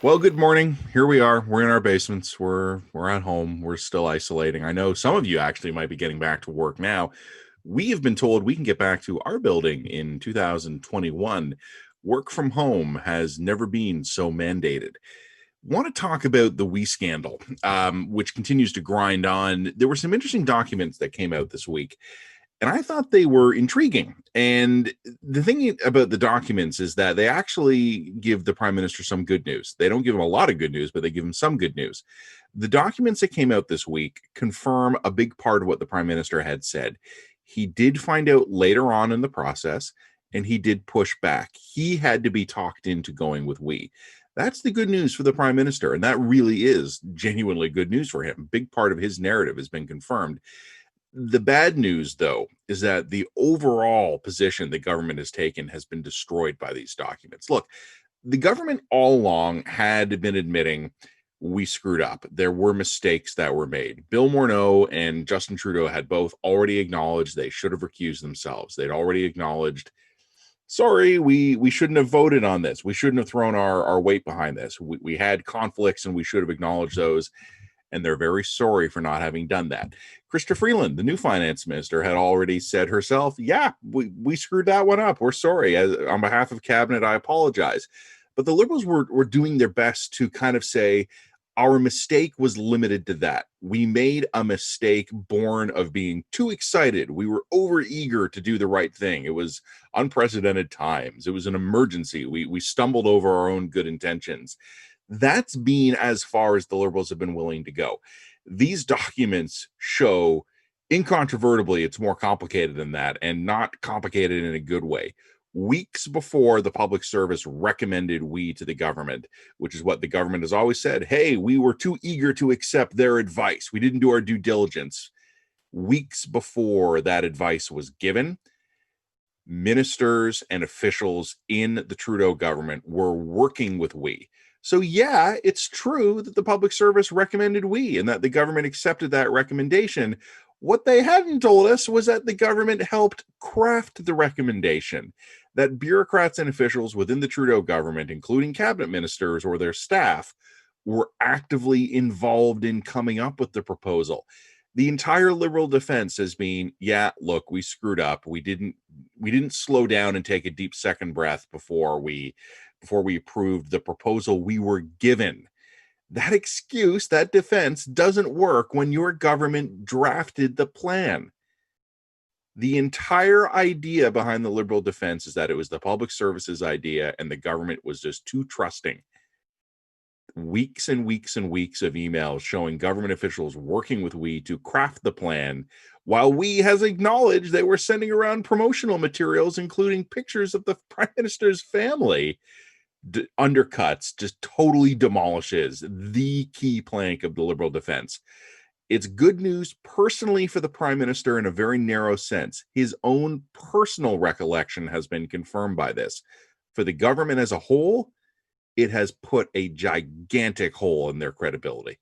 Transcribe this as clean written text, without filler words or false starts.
Well, good morning. Here we are. We're in our basements. We're at home. We're still isolating. I know some of you actually might be getting back to work now. We have been told we can get back to our building in 2021. Work from home has never been so mandated. Want to talk about the We scandal, which continues to grind on. There were some interesting documents that came out this week, and I thought they were intriguing. And the thing about the documents is that they actually give the prime minister some good news. They don't give him a lot of good news, but they give him some good news. The documents that came out this week confirm a big part of what the prime minister had said. He did find out later on in the process, and he did push back. He had to be talked into going with we. That's the good news for the prime minister, and that really is genuinely good news for him. Big part of his narrative has been confirmed. The bad news, though, is that the overall position the government has taken has been destroyed by these documents. Look, the government all along had been admitting we screwed up. There were mistakes that were made. Bill Morneau and Justin Trudeau had both already acknowledged they should have recused themselves. They'd already acknowledged, sorry, we shouldn't have voted on this. We shouldn't have thrown our weight behind this. We had conflicts and we should have acknowledged those, and they're very sorry for not having done that. Chrystia Freeland, the new finance minister, had already said herself, yeah, we screwed that one up. We're sorry. On behalf of cabinet, I apologize. But the Liberals were doing their best to kind of say, our mistake was limited to that. We made a mistake born of being too excited. We were over eager to do the right thing. It was unprecedented times. It was an emergency. We stumbled over our own good intentions. That's been as far as the Liberals have been willing to go. These documents show incontrovertibly it's more complicated than that, and not complicated in a good way. Weeks before the public service recommended we to the government, which is what the government has always said, hey, we were too eager to accept their advice. We didn't do our due diligence. Weeks before that advice was given, ministers and officials in the Trudeau government were working with we. So, yeah, it's true that the public service recommended we and that the government accepted that recommendation. What they hadn't told us was that the government helped craft the recommendation, that bureaucrats and officials within the Trudeau government, including cabinet ministers or their staff, were actively involved in coming up with the proposal. The entire Liberal defense has been, yeah, look, we screwed up. We didn't slow down and take a deep second breath before we approved the proposal we were given. That excuse, that defense doesn't work when your government drafted the plan. The entire idea behind the Liberal defense is that it was the public services idea and the government was just too trusting. Weeks and weeks and weeks of emails showing government officials working with we to craft the plan, while we has acknowledged they were sending around promotional materials, including pictures of the prime minister's family, undercuts, just totally demolishes the key plank of the Liberal defense. It's good news personally for the prime minister in a very narrow sense. His own personal recollection has been confirmed by this. For the government as a whole, it has put a gigantic hole in their credibility.